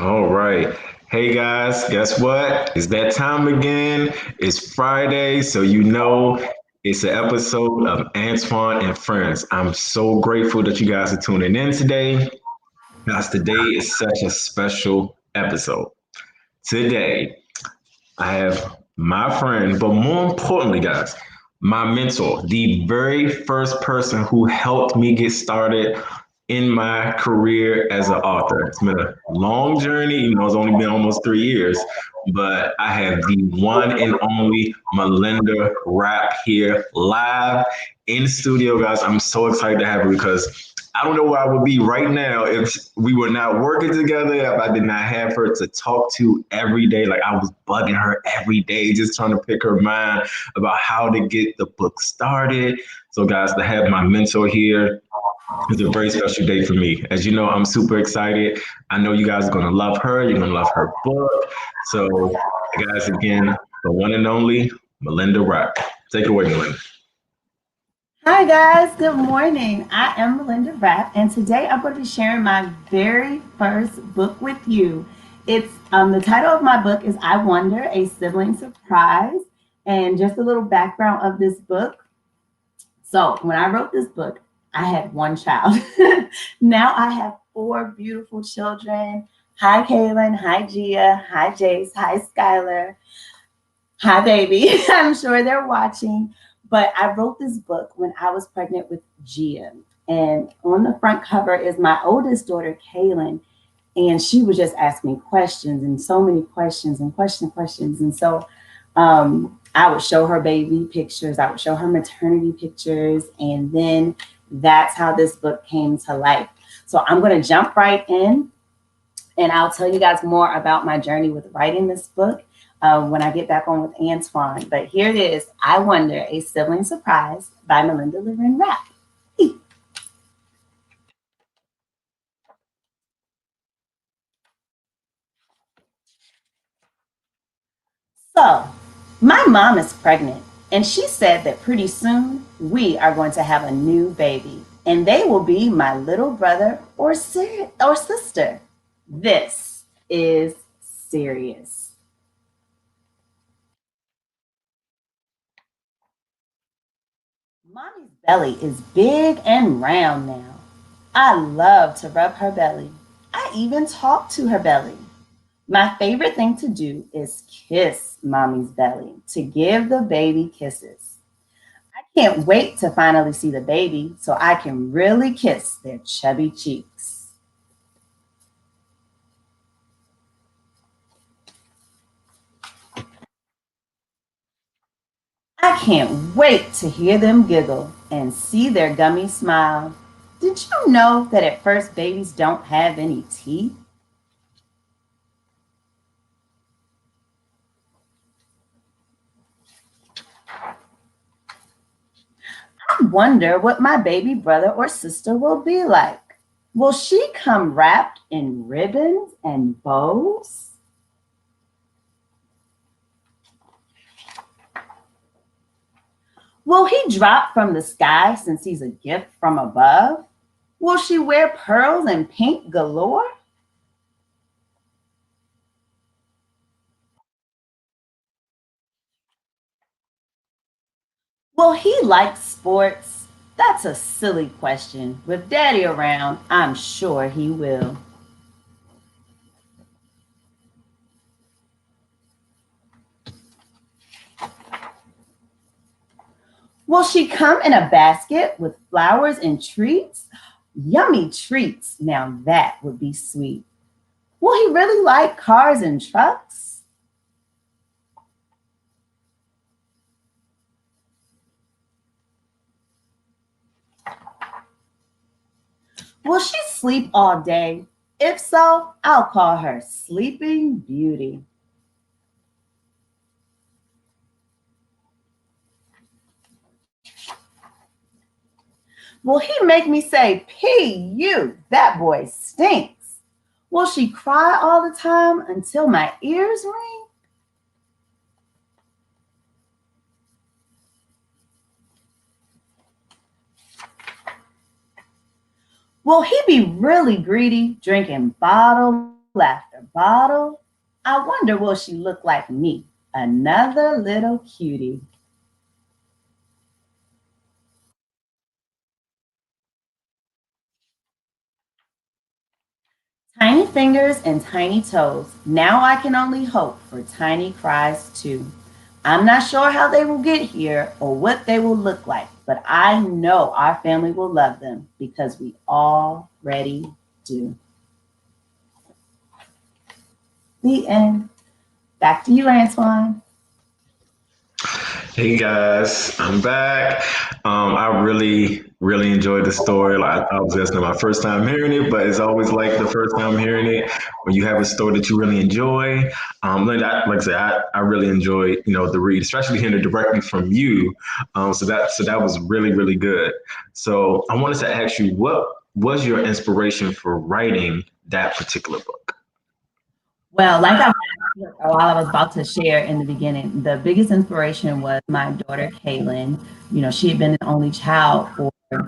All right. Hey guys, guess what? It's that time again. It's Friday, so it's an episode of Antoine and Friends. I'm so grateful that you guys are tuning in today, because today is such a special episode. Today, I have my friend, but more importantly, guys, my mentor, the very first person who helped me get started in my career as an author. It's been a long journey, it's only been almost 3 years, but I have the one and only Melinda Rapp here live in studio, guys. I'm so excited to have her because I don't know where I would be right now if we were not working together, if I did not have her to talk to every day. Like I was bugging her every day, just trying to pick her mind about how to get the book started. So, guys, to have my mentor here is a very special day for me. As you know, I'm super excited. I know you guys are going to love her. You're going to love her book. So, guys, again, the one and only Melinda Rapp. Take it away, Melinda. Hi guys, good morning. I am Melinda Rapp, and today I'm going to be sharing my very first book with you. It's the title of my book is I Wonder, a Sibling Surprise, and just a little background of this book. So when I wrote this book, I had one child. Now I have four beautiful children. Hi Kaylin, hi Gia, hi Jace, hi Skylar. Hi, baby. I'm sure they're watching. But I wrote this book when I was pregnant with Gia. And on the front cover is my oldest daughter, Kaylin. And she would just ask me questions and so many questions and questions. And so I would show her baby pictures, I would show her maternity pictures. And then that's how this book came to life. So I'm going to jump right in and I'll tell you guys more about my journey with writing this book when I get back on with Antoine. But here it is I Wonder, a Sibling Surprise by Melinda Loren Rapp. So, my mom is pregnant, and she said that pretty soon we are going to have a new baby, and they will be my little brother or sister. This is serious. Mommy's belly is big and round now. I love to rub her belly. I even talk to her belly. My favorite thing to do is kiss mommy's belly to give the baby kisses. I can't wait to finally see the baby so I can really kiss their chubby cheeks. I can't wait to hear them giggle and see their gummy smile. Did you know that at first babies don't have any teeth? I wonder what my baby brother or sister will be like. Will she come wrapped in ribbons and bows? Will he drop from the sky since he's a gift from above? Will she wear pearls and pink galore? Will he like sports? That's a silly question. With daddy around, I'm sure he will. Will she come in a basket with flowers and treats? Yummy treats. Now that would be sweet. Will he really like cars and trucks? Will she sleep all day? If so, I'll call her Sleeping Beauty. Will he make me say, P.U., that boy stinks? Will she cry all the time until my ears ring? Will he be really greedy, drinking bottled after bottle. I wonder will she look like me? Another little cutie. Tiny fingers and tiny toes. Now I can only hope for tiny cries too. I'm not sure how they will get here or what they will look like, but I know our family will love them because we already do. The end. Back to you, Antoine. Hey guys, I'm back. I really enjoyed the story. Like, I was listening my first time hearing it, but it's always like the first time hearing it when you have a story that you really enjoy. Like I said, I really enjoy the read, especially hearing it directly from you. So that was really good. So I wanted to ask you, what was your inspiration for writing that particular book? Well, while I was about to share in the beginning, the biggest inspiration was my daughter, Kaylin. She had been an only child for 5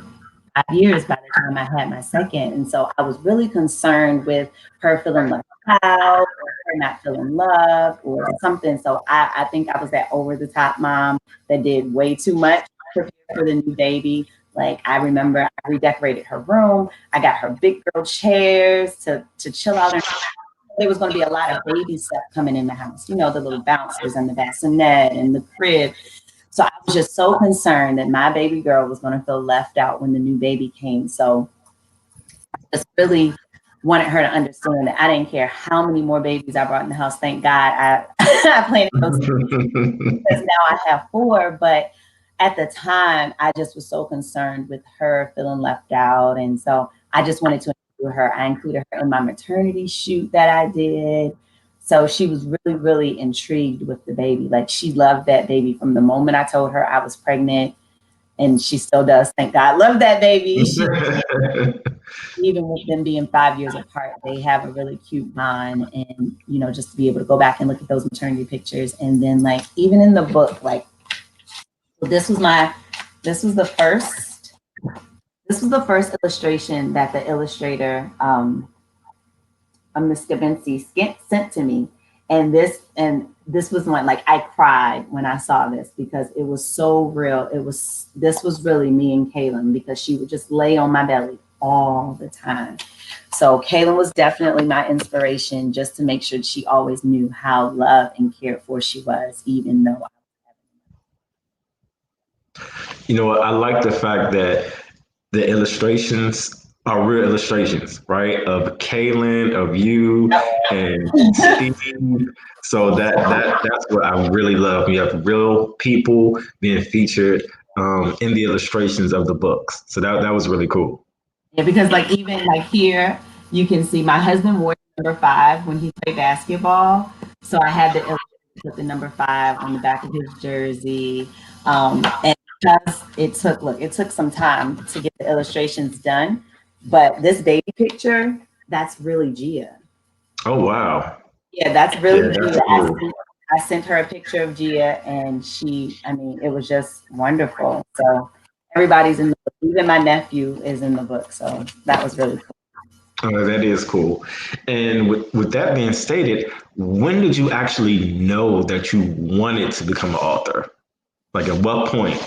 years by the time I had my second. And so I was really concerned with her feeling left out or her not feeling loved or something. So I think I was that over the top mom that did way too much to prepare for the new baby. Like I remember I redecorated her room. I got her big girl chairs to chill out in. There was going to be a lot of baby stuff coming in the house, the little bouncers and the bassinet and the crib. So I was just so concerned that my baby girl was going to feel left out when the new baby came. So I just really wanted her to understand that I didn't care how many more babies I brought in the house. Thank God I planted those because now I have four. But at the time, I just was so concerned with her feeling left out. And so I just wanted to include her. I included her in my maternity shoot that I did. So she was really intrigued with the baby. Like she loved that baby from the moment I told her I was pregnant. And she still does. Thank God. Love that baby. Even with them being 5 years apart, they have a really cute bond. And, just to be able to go back and look at those maternity pictures. And then like, even in the book, like this was my, this was the first, this was the first illustration that the illustrator, Miss Skavinsky sent to me. And this was one, like I cried when I saw this because it was so real. This was really me and Kaylin because she would just lay on my belly all the time. So Kaylin was definitely my inspiration just to make sure she always knew how loved and cared for she was, even though I like the fact that the illustrations are real illustrations, right? Of Kaylin, of you, and Steve. So that's what I really love. You have real people being featured in the illustrations of the books. So that was really cool. yeah, because like even like here, you can see my husband wore number 5 when he played basketball. So I had to put the number 5 on the back of his jersey. And because it took some time to get the illustrations done. But this baby picture, that's really Gia. Oh wow. Yeah, that's Yeah, really that's Gia. cool. I sent her a picture of Gia and it was just wonderful. So everybody's in the book. Even my nephew is in the book. So that was really cool. That is cool. And with that being stated, when did you actually know that you wanted to become an author? Like at what point?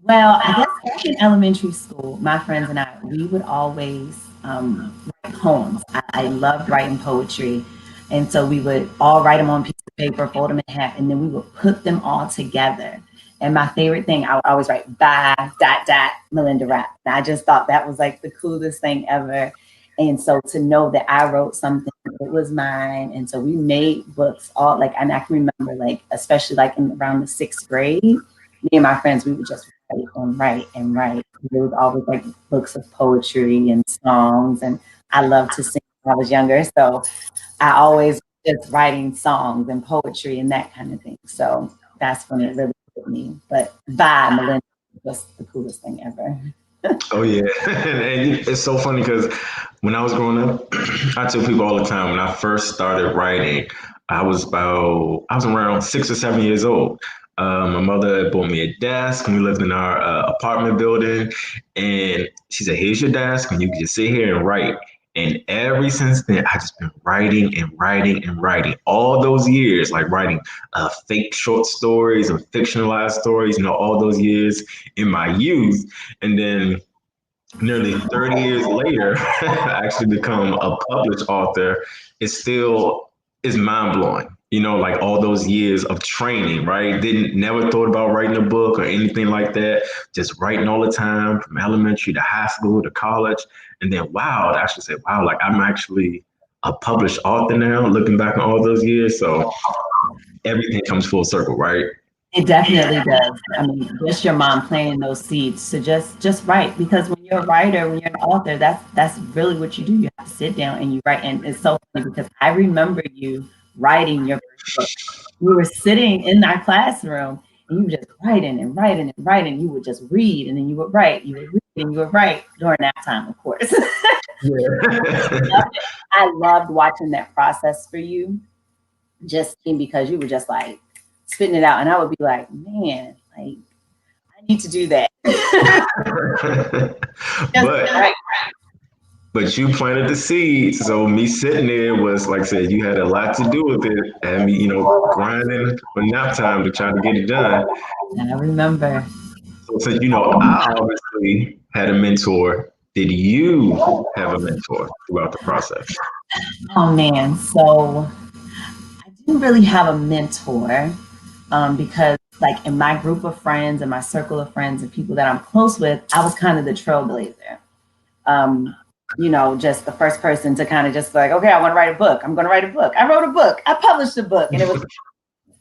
Well, I guess back in elementary school, my friends and I, we would always write poems. I loved writing poetry. And so we would all write them on a piece of paper, fold them in half, and then we would put them all together. And my favorite thing, I would always write bye, dot, dot, Melinda Rap. And I just thought that was like the coolest thing ever. And so to know that I wrote something, it was mine. And so we made books all like, and I can remember like, especially like in around the 6th grade, me and my friends, we would just write and write and write. There was always like books of poetry and songs. And I loved to sing when I was younger. So I always just writing songs and poetry and that kind of thing. So that's when it really hit me. But bye, Melinda was the coolest thing ever. Oh yeah, and it's so funny because when I was growing up, I tell people all the time when I first started writing, I was around 6 or 7 years old. My mother bought me a desk when we lived in our apartment building, and she said, "Here's your desk, and you can just sit here and write." And ever since then, I just been writing and writing and writing. All those years, like writing fake short stories and fictionalized stories, all those years in my youth. And then nearly 30 years later, actually become a published author, it still is mind blowing. Like all those years of training, right? Didn't never thought about writing a book or anything like that. Just writing all the time from elementary to high school to college. And then wow, I actually say, wow, like I'm actually a published author now, looking back on all those years. So everything comes full circle, right? It definitely does. I mean, just your mom planting those seeds to just write, because when you're a writer, when you're an author, that's really what you do. You have to sit down and you write. And it's so funny because I remember you writing your first book. You were sitting in our classroom and you were just writing and writing and writing. You would just read and then you would write. You would read and you would write during that time, of course. Yeah. I loved watching that process for you, just because you were just like spitting it out, and I would be like, man, like I need to do that. Just but right. But you planted the seeds. So me sitting there was, like I said, you had a lot to do with it. And me, grinding for nap time to try to get it done. And I remember. So since I obviously had a mentor, did you have a mentor throughout the process? Oh man, so I didn't really have a mentor, because like in my group of friends and my circle of friends and people that I'm close with, I was kind of the trailblazer. Um, just the first person to kind of just like, okay, I want to write a book. I'm going to write a book. I wrote a book. I published a book, and it was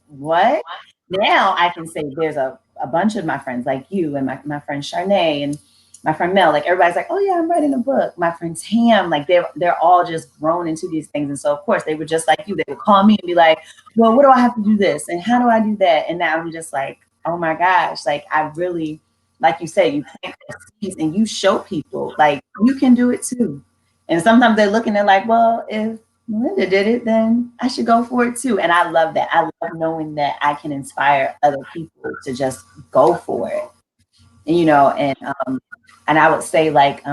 what? Now I can say there's a bunch of my friends like you and my friend Charnay and my friend Mel, like everybody's like, oh yeah, I'm writing a book. My friend Tam, like they're all just grown into these things. And so of course they were just like you, they would call me and be like, well, what do I have to do this? And how do I do that? And now I'm just like, oh my gosh, like I really, like you say, you plant those seeds and you show people like you can do it too. And sometimes they're looking at like, well, if Melinda did it, then I should go for it too. And I love that. I love knowing that I can inspire other people to just go for it. And, and I would say like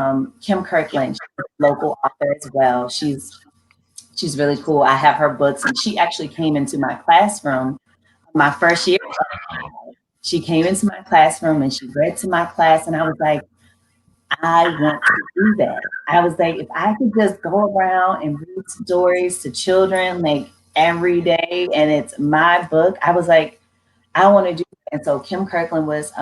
Kim Kirkland, she's a local author as well. She's really cool. I have her books, and she actually came into my classroom my first year. She came into my classroom and she read to my class, and I was like, I want to do that. I was like, if I could just go around and read stories to children like every day, and it's my book, I was like, I want to do that. And so Kim Kirkland was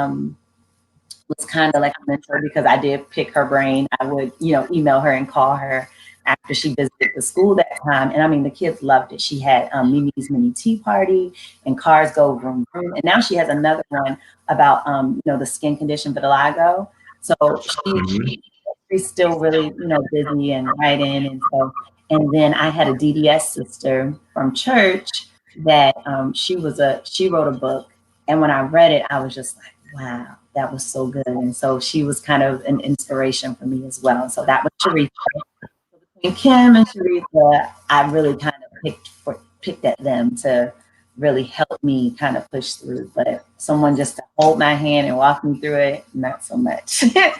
kind of like a mentor because I did pick her brain. I would, email her and call her after she visited the school that time. And I mean, the kids loved it. She had Mimi's Mini Tea Party and Cars Go Vroom Vroom. And now she has another one about, the skin condition vitiligo. So she's still really, busy and writing. And so, and then I had a DDS sister from church that she wrote a book. And when I read it, I was just like, wow, that was so good. And so she was kind of an inspiration for me as well. So that was Sharitha. So between Kim and Sharitha, I really kind of picked at them to really help me kind of push through. But someone just to hold my hand and walk me through it, not so much. I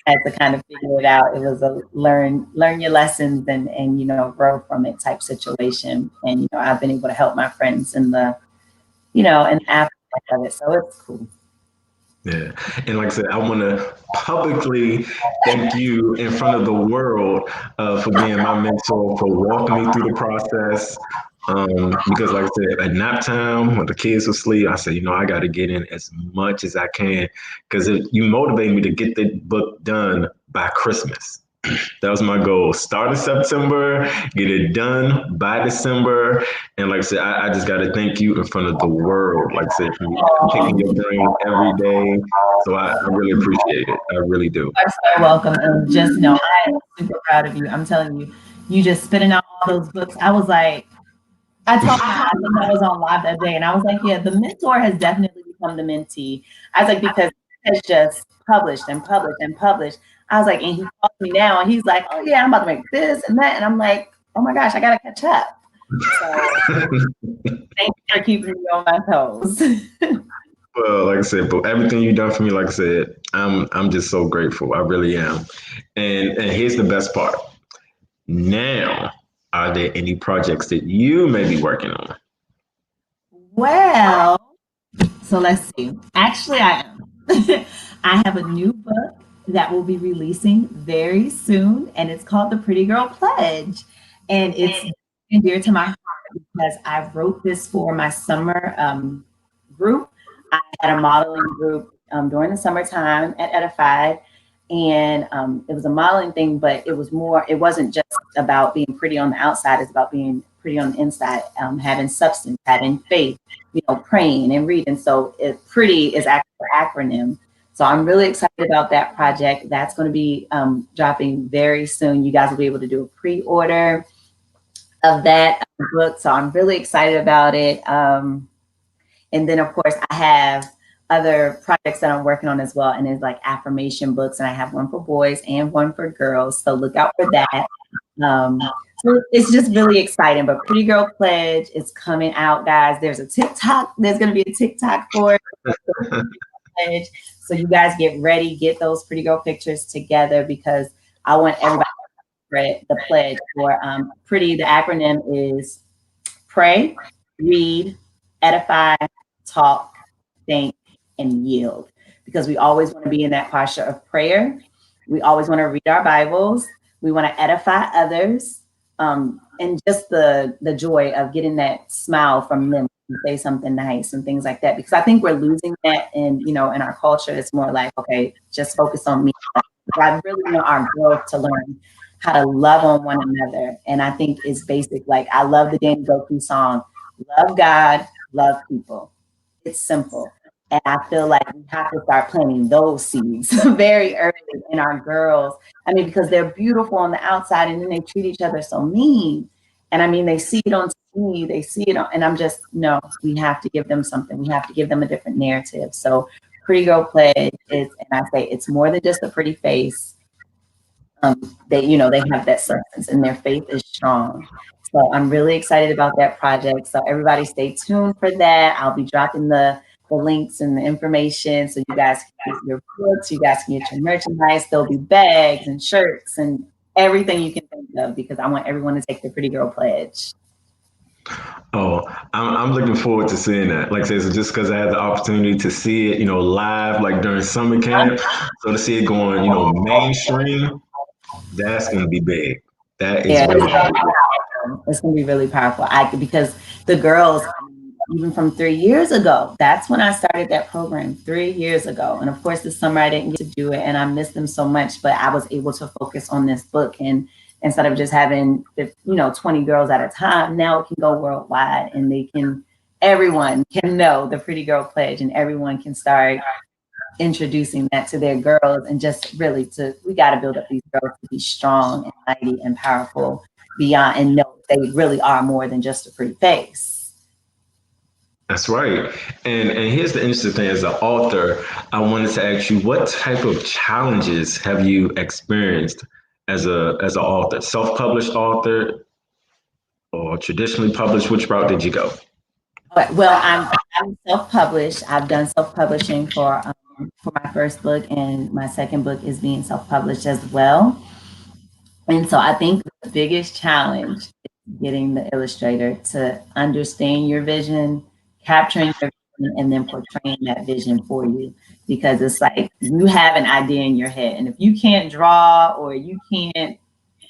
had to kind of figure it out. It was a learn your lessons and grow from it type situation. And I've been able to help my friends in the in the aftermath of it. So it's cool. Yeah. And like I said, I want to publicly thank you in front of the world for being my mentor, for walking me through the process. Because like I said, at nap time when the kids were asleep, I said, I got to get in as much as I can because you motivate me to get the book done by Christmas. That was my goal. Start in September, get it done by December. And like I said, I just got to thank you in front of the world. Like I said, for picking your brain every day. So I really appreciate it. I really do. You're so welcome. And just know, I am super proud of you. I'm telling you, you just spitting out all those books. I was like, I told I think I was on live that day, and I was like, yeah, the mentor has definitely become the mentee. I was like, because he has just published and published and published. I was like, and he calls me now, and he's like, oh yeah, I'm about to make this and that, and I'm like, oh my gosh, I gotta catch up. So thank you for keeping me on my toes. Well, like I said, but everything you've done for me, like I said, I'm just so grateful. I really am. And here's the best part. Now, are there any projects that you may be working on? Well, so let's see. Actually, I am. I have a new book that will be releasing very soon, and it's called The Pretty Girl Pledge. And it's dear to my heart because I wrote this for my summer group. I had a modeling group during the summertime at Edified, and it was a modeling thing, but it was more, it wasn't just about being pretty on the outside, it's about being pretty on the inside, having substance, having faith, praying and reading. So pretty is actually an acronym. So I'm really excited about that project. That's going to be dropping very soon. You guys will be able to do a pre-order of that book. So I'm really excited about it. And then, of course, I have other projects that I'm working on as well. And it's like affirmation books. And I have one for boys and one for girls. So look out for that. Um, so it's just really exciting. But Pretty Girl Pledge is coming out, guys. There's a TikTok. There's going to be a TikTok for it. So you guys get ready. Get those Pretty Girl pictures together because I want everybody to read the pledge for Pretty. The acronym is pray, read, edify, talk, think, and yield. Because we always want to be in that posture of prayer. We always want to read our Bibles. We want to edify others. And just the joy of getting that smile from them and say something nice and things like that. Because I think we're losing that in our culture. It's more like, okay, just focus on me. I really want our growth to learn how to love on one another. And I think it's basic. Like, I love the Danny Goku song, love God, love people. It's simple. And I feel like we have to start planting those seeds very early in our girls. I mean, because they're beautiful on the outside and then they treat each other so mean. And I mean, they see it on TV, they see it on, and I'm just, no, we have to give them something. We have to give them a different narrative. So Pretty Girl Pledge is, and I say it's more than just a pretty face. They have that substance and their faith is strong. So I'm really excited about that project. So everybody stay tuned for that. I'll be dropping the links and the information so you guys can get your books, you guys can get your merchandise. There'll be bags and shirts and everything you can think of because I want everyone to take the Pretty Girl Pledge. Oh, I'm looking forward to seeing that. Like I said, so just because I had the opportunity to see it, live, like during summer camp, so to see it going, mainstream, that's going to be big. That is Yeah, really big. it's gonna be really powerful. Because the girls, even from 3 years ago, that's when I started that program 3 years ago. And of course, this summer I didn't get to do it, and I missed them so much. But I was able to focus on this book, and instead of just having 20 girls at a time, now it can go worldwide, and everyone can know the Pretty Girl Pledge, and everyone can start introducing that to their girls, and just really we got to build up these girls to be strong and mighty and powerful beyond, and know they really are more than just a pretty face. That's right. And here's the interesting thing: as an author, I wanted to ask you, what type of challenges have you experienced as an author, self-published author, or traditionally published? Which route did you go? Well, I'm self-published. I've done self-publishing for my first book, and my second book is being self-published as well. And so I think the biggest challenge is getting the illustrator to understand your vision, capturing your vision, and then portraying that vision for you. Because it's like you have an idea in your head, and if you can't draw or you can't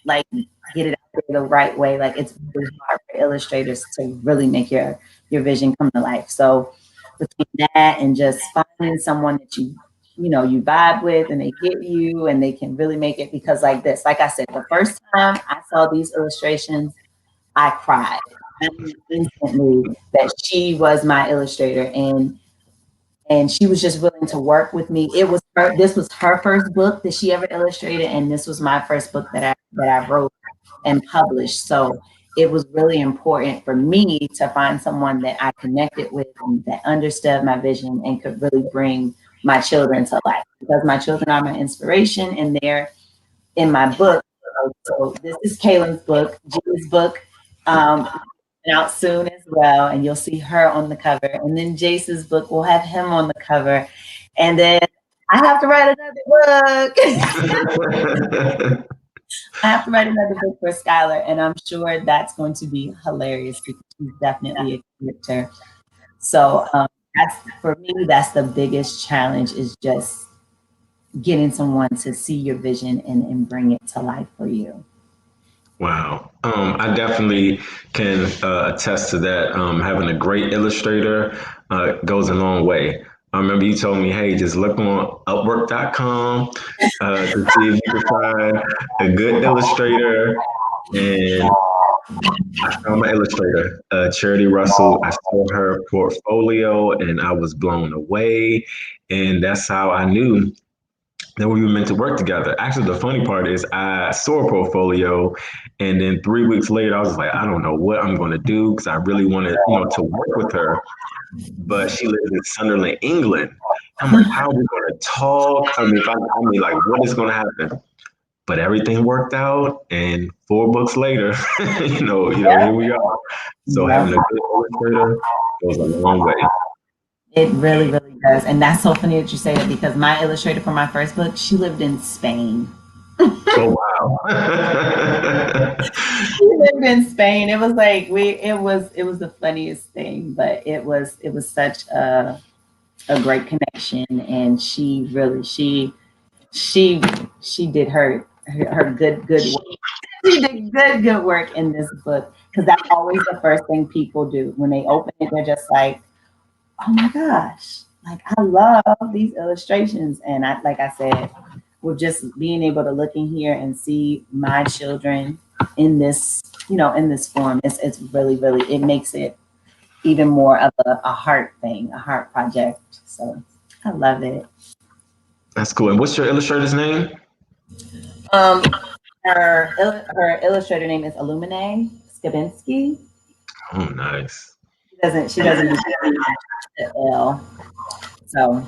like get it out there the right way, like it's really hard for illustrators to really make your vision come to life. So between that and just finding someone that you vibe with and they get you and they can really make it, because like I said, the first time I saw these illustrations, I cried. I knew instantly that she was my illustrator, and she was just willing to work with me. This was her first book that she ever illustrated, and this was my first book that I wrote and published. So it was really important for me to find someone that I connected with and that understood my vision and could really bring my children to life, because my children are my inspiration and they're in my book. So this is Kaylin's book, Gina's book, out soon as well, and you'll see her on the cover. And then Jace's book, we'll have him on the cover. And then I have to write another book. I have to write another book for Skylar, and I'm sure that's going to be hilarious because she's definitely a character. So that's for me. That's the biggest challenge is just getting someone to see your vision and bring it to life for you. Wow. I definitely can attest to that. Having a great illustrator goes a long way. I remember you told me, hey, just look on Upwork.com to see if you can find a good illustrator. And I found my illustrator, Charity Russell. I saw her portfolio and I was blown away. And that's how I knew that we were meant to work together. Actually, the funny part is I saw a portfolio, and then 3 weeks later, I was like, I don't know what I'm going to do because I really wanted, to work with her. But she lives in Sunderland, England. I'm like, how are we going to talk? I mean, like, what is going to happen? But everything worked out, and 4 books later, here we are. So Yep. having a good illustrator goes a long way. It really, really does. And that's so funny that you say that because my illustrator for my first book, she lived in Spain. Oh wow! She lived in Spain. It was like it was the funniest thing, but it was such a great connection and she she did her good work. She did good work in this book because that's always the first thing people do when they open it. They're just like, oh my gosh, like I love these illustrations. And like I said, with just being able to look in here and see my children in this, in this form, it's really, really, it makes it even more of a heart thing, a heart project. So I love it. That's cool. And what's your illustrator's name? Um, her illustrator name is Illumine Skabinski. Oh, nice. She doesn't use the L. So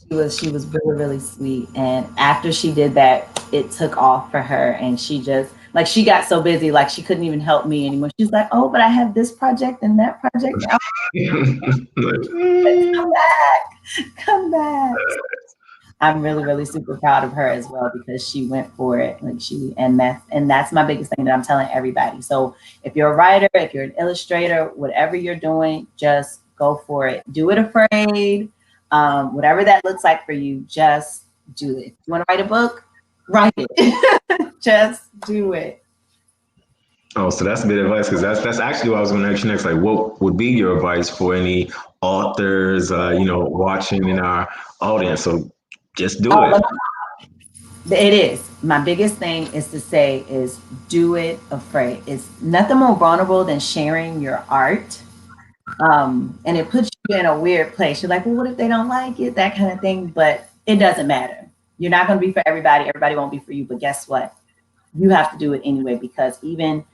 she was really, really sweet. And after she did that, it took off for her. And she just like she got so busy, like she couldn't even help me anymore. She's like, oh, but I have this project and that project. I Like, was like, come back, come back. I'm really, really super proud of her as well because she went for it. Like that's my biggest thing that I'm telling everybody. So if you're a writer, if you're an illustrator, whatever you're doing, just go for it. Do it afraid. Whatever that looks like for you, just do it. If you want to write a book, write it. Just do it. oh, so that's good advice because that's actually what I was going to ask you next. Like, what would be your advice for any authors, watching in our audience? So just do it. Um, it is. My biggest thing is to say is do it afraid. It's nothing more vulnerable than sharing your art. And it puts you in a weird place. You're like, well, what if they don't like it? That kind of thing. But it doesn't matter. You're not going to be for everybody. Everybody won't be for you. But guess what? You have to do it anyway because even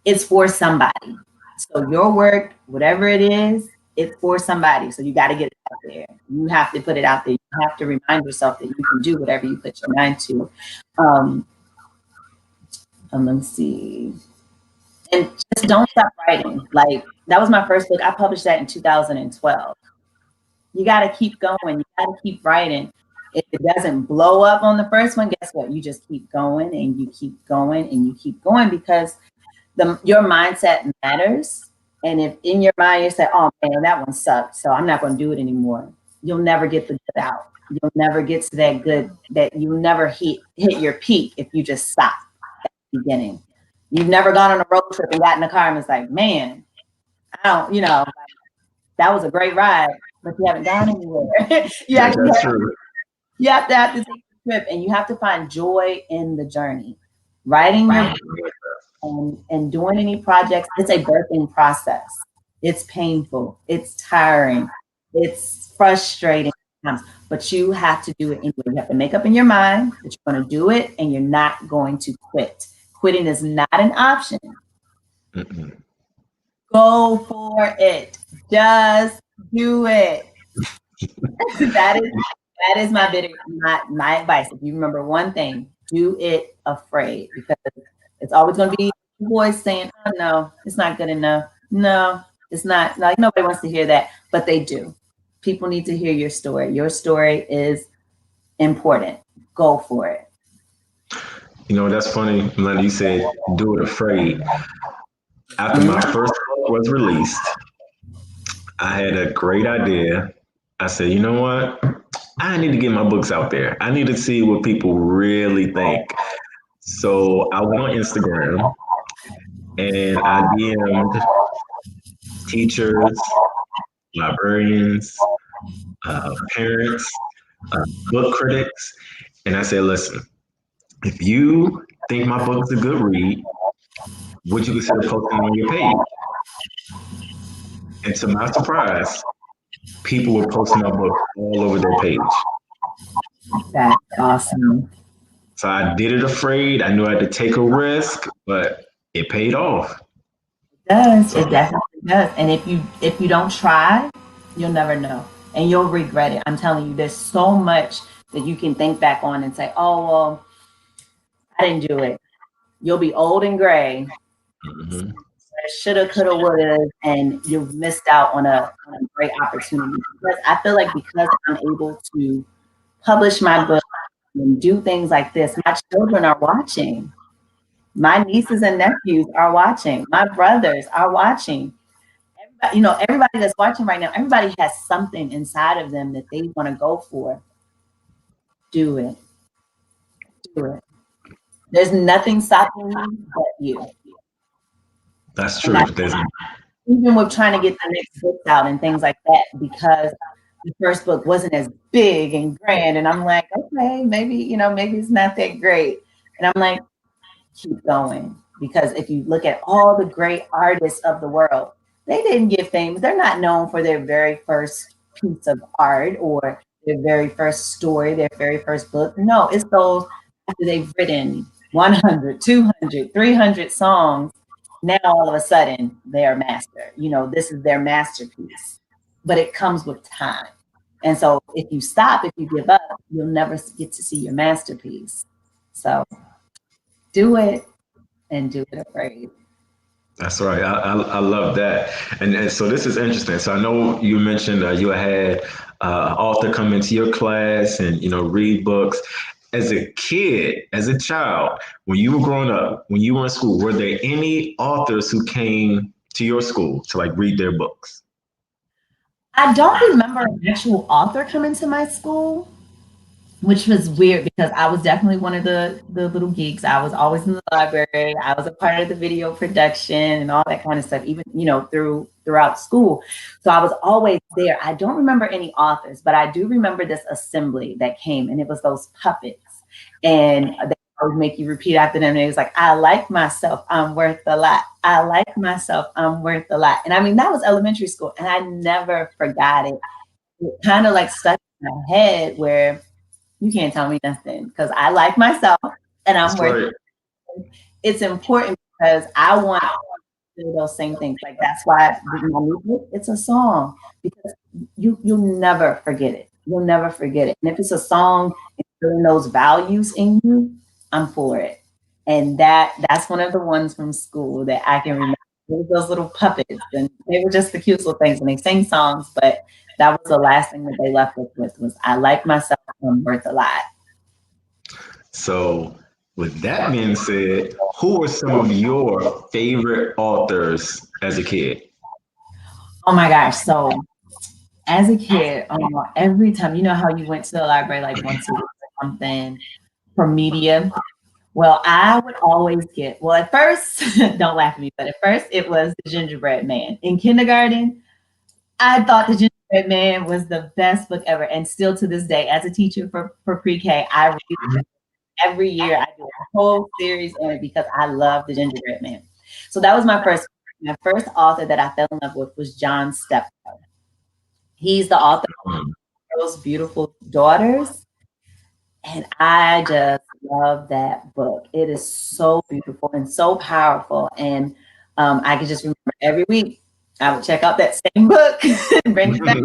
it's for somebody. So your work, whatever it is, it's for somebody. So you got to get it out there. You have to put it out there. You have to remind yourself that you can do whatever you put your mind to. Um, let me see. And just don't stop writing. Like that was my first book. I published that in 2012. You got to keep going. You got to keep writing. If it doesn't blow up on the first one, guess what? You just keep going and you keep going and you keep going because your mindset matters. And if in your mind you say, oh man, that one sucked, so I'm not going to do it anymore, you'll never get the good out. You'll never get to that good, that you'll never hit your peak if you just stop at the beginning. You've never gone on a road trip and got in the car and was like, man, I don't, that was a great ride, but you haven't gone anywhere. you actually That's have, true. you have to take the trip and you have to find joy in the journey. Writing your and doing any projects, it's a birthing process. It's painful, it's tiring, it's frustrating sometimes, but you have to do it anyway. You have to make up in your mind that you're going to do it and you're not going to quit. Quitting is not an option. Mm-mm. Go for it. Just do it. that is my advice. If you remember one thing, do it afraid because it's always going to be a voice saying, "Oh no, it's not good enough. No, it's not." Like nobody wants to hear that, but they do. People need to hear your story. Your story is important. Go for it. That's funny, Melinda. You said do it afraid. After my Mhm. first book was released, I had a great idea. I said, you know what? I need to get my books out there. I need to see what people really think. So I went on Instagram and I DM'd teachers, librarians, parents, book critics, and I said, listen, if you think my book is a good read, would you consider posting it on your page? And to my surprise, people were posting my book all over their page. That's awesome. So I did it afraid. I knew I had to take a risk, but it paid off. It does. So It definitely does. And if you don't try, you'll never know. And you'll regret it. I'm telling you, there's so much that you can think back on and say, oh well, I didn't do it. You'll be old and gray. mhm. Shoulda, coulda, woulda, and you've missed out on a great opportunity. Because I feel like because I'm able to publish my book and do things like this, my children are watching. My nieces and nephews are watching. My brothers are watching. Everybody that's watching right now, everybody has something inside of them that they want to go for. Do it. Do it. There's nothing stopping you but you. That's And true. that's There's even with trying to get the next books out and things like that, because the first book wasn't as big and grand. And I'm like, okay, maybe it's not that great. And I'm like, keep going. Because if you look at all the great artists of the world, they didn't get famous. They're not known for their very first piece of art or their very first story, their very first book. No, it's those after they've written 100, 200, 300 songs. Now all of a sudden they're a master. This is their masterpiece. But it comes with time. And so if you stop, if you give up, you'll never get to see your masterpiece. So do it and do it afraid. That's right. I love that. And so this is interesting. So I know you mentioned you had author come into your class and read books. As a kid, as a child, when you were growing up, when you were in school, were there any authors who came to your school to like read their books? I don't remember an actual author coming to my school, which was weird because I was definitely one of the little geeks. I was always in the library. I was a part of the video production and all that kind of stuff, even throughout school. So I was always there. I don't remember any authors, but I do remember this assembly that came, and it was those puppets, and they would make you repeat after them. And it was like, "I like myself. I'm worth a lot. I like myself. I'm worth a lot." And I mean, that was elementary school, and I never forgot it. It kind of like stuck in my head where you can't tell me nothing because I like myself and I'm That's worth right. it. It's important because I want to do those same things. Like that's why with my music, it's a song because you'll never forget it. You'll never forget it. And if it's a song instilling those values in you, I'm for it. And that's one of the ones from school that I can remember. It was those little puppets, and they were just the cute little things, and they sang songs. But that was the last thing that they left us with was I like myself. I'm worth a lot. So with that being said, who are some of your favorite authors as a kid? Oh my gosh! So as a kid, every time how you went to the library like once a week or something for media. Well, I would always well, at first, don't laugh at me, but at first it was The Gingerbread Man. In kindergarten, I thought The Gingerbread Man was the best book ever. And still to this day, as a teacher for pre-K, I read it every year. I do a whole series on it because I love The Gingerbread Man. So that was my first author that I fell in love with was John Steptoe. He's the author of Those Beautiful Daughters. And I just love that book. It is so beautiful and so powerful. And I could just remember every week I would check out that same book and bring it back.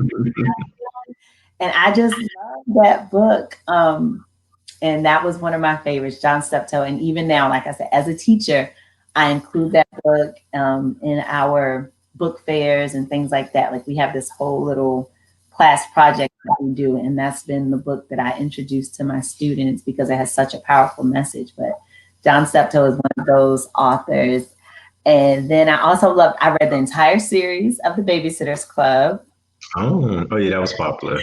And I just love that book. And that was one of my favorites, John Steptoe. And even now, like I said, as a teacher, I include that book in our book fairs and things like that. Like we have this whole little class project that we do, and that's been the book that I introduced to my students because it has such a powerful message. But John Steptoe is one of those authors. And then I read the entire series of The Babysitter's Club. Oh, yeah, that was popular.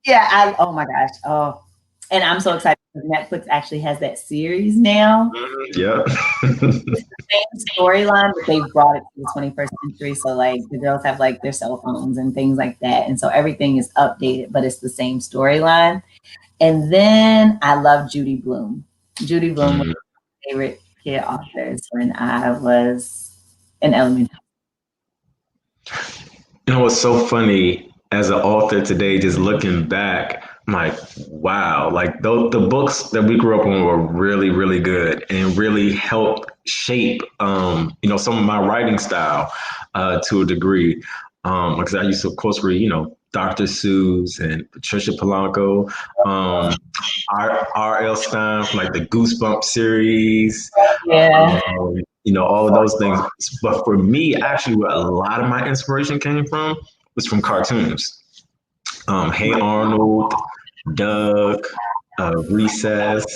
Yeah, oh my gosh. Oh, and I'm so excited because Netflix actually has that series now. Yeah. It's the same storyline, but they've brought it to the 21st century. So like the girls have like their cell phones and things like that. And so everything is updated, but it's the same storyline. And then I love Judy Blume. Judy Blume was Mm. my favorite kid authors when I was in elementary. You know what's so funny as an author today, just looking back, I'm like, wow, like the books that we grew up on were really, really good and really helped shape, some of my writing style to a degree. Because I used to, of course, read, Dr. Seuss and Patricia Polanco, R.L. Stein, from like the Goosebump series, Yeah, all of those things. But for me, actually, where a lot of my inspiration came from was from cartoons. Hey Arnold, Doug, Recess,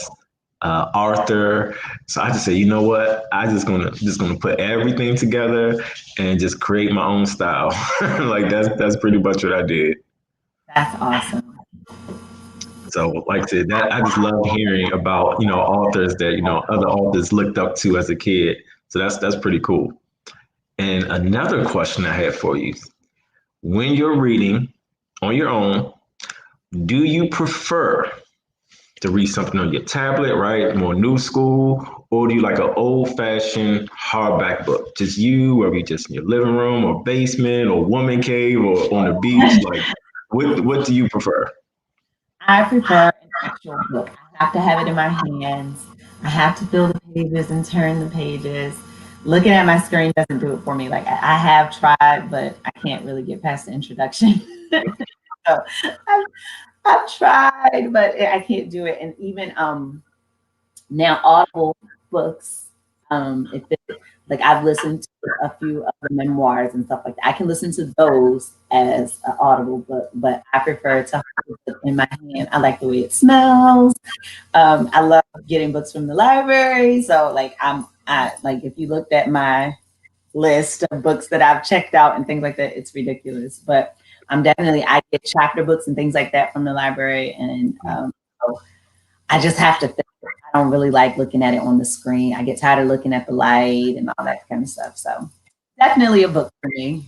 Arthur. So I just say, you know what? I just gonna put everything together and just create my own style. Like that's pretty much what I did. that's awesome. So, like I said, that I just love hearing about authors that other authors looked up to as a kid. So that's pretty cool. And another question I had for you: when you're reading on your own, do you prefer to read something on your tablet, right, more new school, or do you like an old-fashioned hardback book, just you, whether you just in your living room or basement or woman cave or on the beach? Like, what do you prefer? I prefer an actual book. I have to have it in my hands. I have to feel the pages and turn the pages. Looking at my screen doesn't do it for me. Like I have tried, but I can't really get past the introduction. So I've, I've tried, but I can't do it. And even now Audible books, if it, like I've listened to a few of the memoirs and stuff like that. I can listen to those as an Audible book, but I prefer to hold it in my hand. I like the way it smells. I love getting books from the library. So I like if you looked at my list of books that I've checked out and things like that, it's ridiculous. But I get chapter books and things like that from the library, and so I just have to. I don't really like looking at it on the screen. I get tired of looking at the light and all that kind of stuff. So definitely a book for me.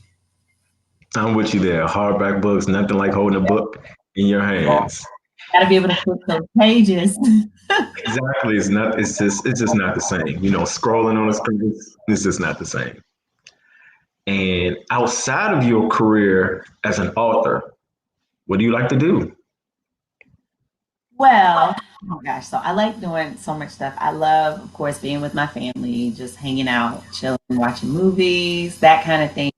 I'm with you there. Hardback books, nothing like holding a book in your hands. Got to be able to flip those pages. Exactly. It's not. It's just not the same. Scrolling on the screen, it's just not the same. And outside of your career as an author, what do you like to do? Well, oh my gosh, so I like doing so much stuff. I love, of course, being with my family, just hanging out, chilling, watching movies, that kind of thing.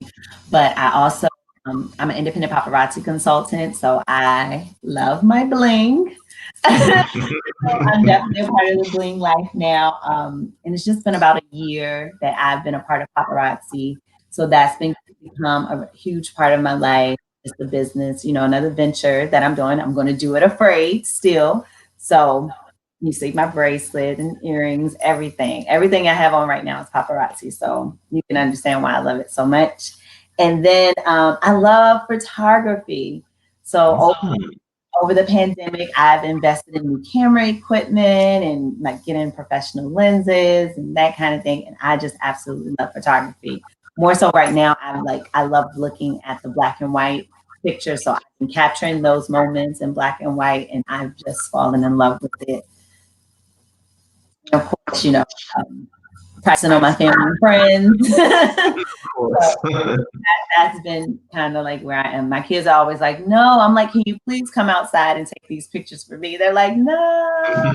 But I also, I'm an independent paparazzi consultant, so I love my bling. I'm definitely a part of the bling life now. And it's just been about a year that I've been a part of paparazzi. So that's been become a huge part of my life. It's the business, another venture that I'm doing. I'm going to do it afraid still. So you see my bracelet and earrings, everything. Everything I have on right now is paparazzi. So you can understand why I love it so much. And then I love photography. So over the pandemic, I've invested in new camera equipment and like getting professional lenses and that kind of thing. And I just absolutely love photography. More so right now, I love looking at the black and white pictures. So I'm capturing those moments in black and white, and I've just fallen in love with it. And of course, um, pressing on my family and friends. Of So course. that's been kind of like where I am. My kids are always like, no. I'm like, can you please come outside and take these pictures for me? They're like, no.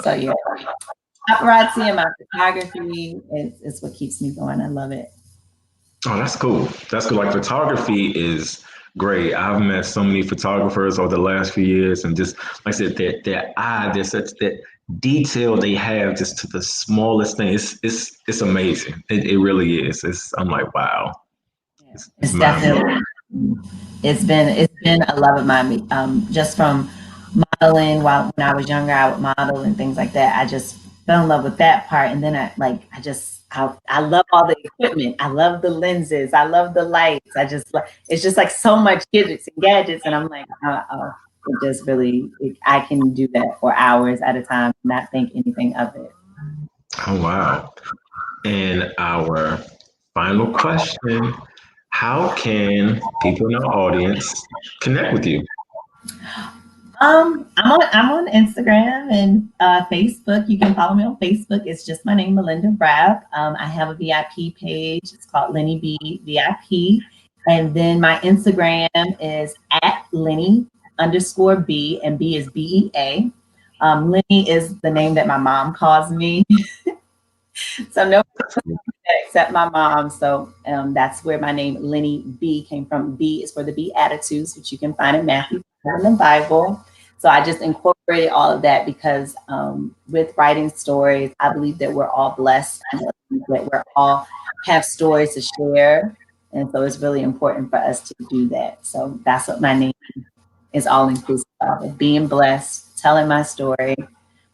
So yeah, paparazzi and my photography is what keeps me going. I love it. Oh, that's cool. That's cool. Like photography is great. I've met so many photographers over the last few years, and just like I said, their eye, there's such that detail they have just to the smallest thing. It's amazing. It really is. I'm like, wow. Yeah, It's it's mind blowing. definitely it's been a love of mine. Just from modeling when I was younger. I would model and things like that. I just fell in love with that part. And then I love all the equipment. I love the lenses. I love the lights. It's just like so much gadgets. And I'm like, it just really, I can do that for hours at a time and not think anything of it. Oh, wow. And our final question, how can people in our audience connect with you? I'm on Instagram and Facebook. You can follow me on Facebook. It's just my name, Melinda Rapp. I have a VIP page. It's called Lenny B VIP. And then my Instagram is at Lenny_B, and B is BEA. Lenny is the name that my mom calls me. So no except my mom. So that's where my name Lenny B came from. B is for the Beatitudes, which you can find in Matthew in the Bible. So I just incorporated all of that because with writing stories, I believe that we're all blessed, that we're all have stories to share. And so it's really important for us to do that. So that's what my name is all inclusive of being blessed, telling my story,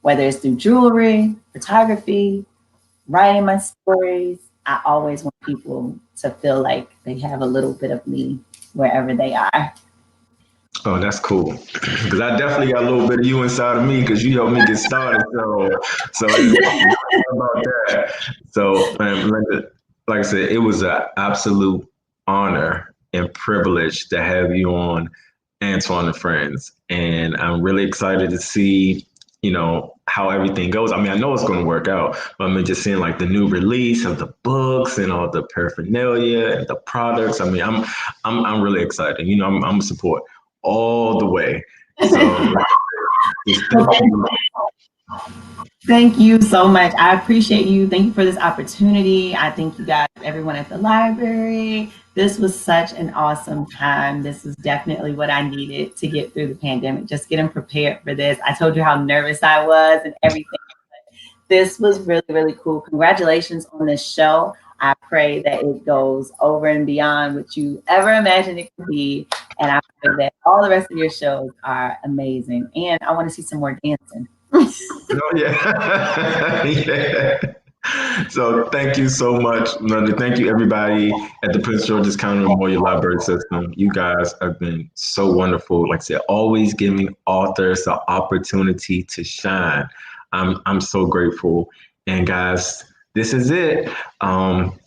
whether it's through jewelry, photography, writing my stories. I always want people to feel like they have a little bit of me wherever they are. Oh, that's cool. Because I definitely got a little bit of you inside of me because you helped me get started. So it's about that. So, like I said, it was an absolute honor and privilege to have you on Antoine and Friends. And I'm really excited to see, how everything goes. I mean, I know it's going to work out, but I mean, just seeing like the new release of the books and all the paraphernalia and the products. I mean, I'm really excited. I'm a support all the way. So just thank you. Thank you so much. I appreciate you. Thank you for this opportunity. I thank you guys, everyone at the library. This was such an awesome time. This is definitely what I needed to get through the pandemic, just getting prepared for this. I told you how nervous I was and everything. This was really, really cool. Congratulations on this show. I pray that it goes over and beyond what you ever imagined it could be. And I pray that all the rest of your shows are amazing. And I want to see some more dancing. Oh, yeah. Yeah. So thank you so much, Linda. Thank you, everybody at the Prince George's County Memorial Library System. You guys have been so wonderful. Like I said, always giving authors the opportunity to shine. I'm so grateful. And guys, this is it.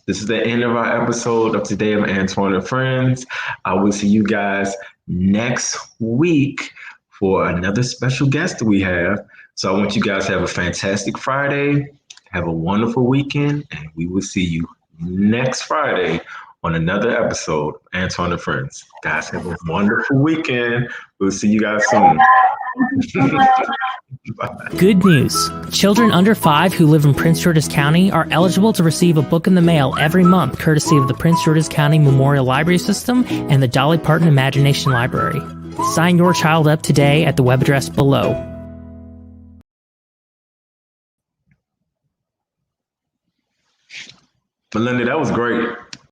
This is the end of our episode of today of Antoine and Friends. I will see you guys next week for another special guest that we have. So I want you guys to have a fantastic Friday. Have a wonderful weekend, and we will see you next Friday on another episode of Antoine and Friends. Guys, have a wonderful weekend. We'll see you guys soon. Good news. Children under 5 who live in Prince George's County are eligible to receive a book in the mail every month, courtesy of the Prince George's County Memorial Library System and the Dolly Parton Imagination Library. Sign your child up today at the web address below. Melinda, that was great.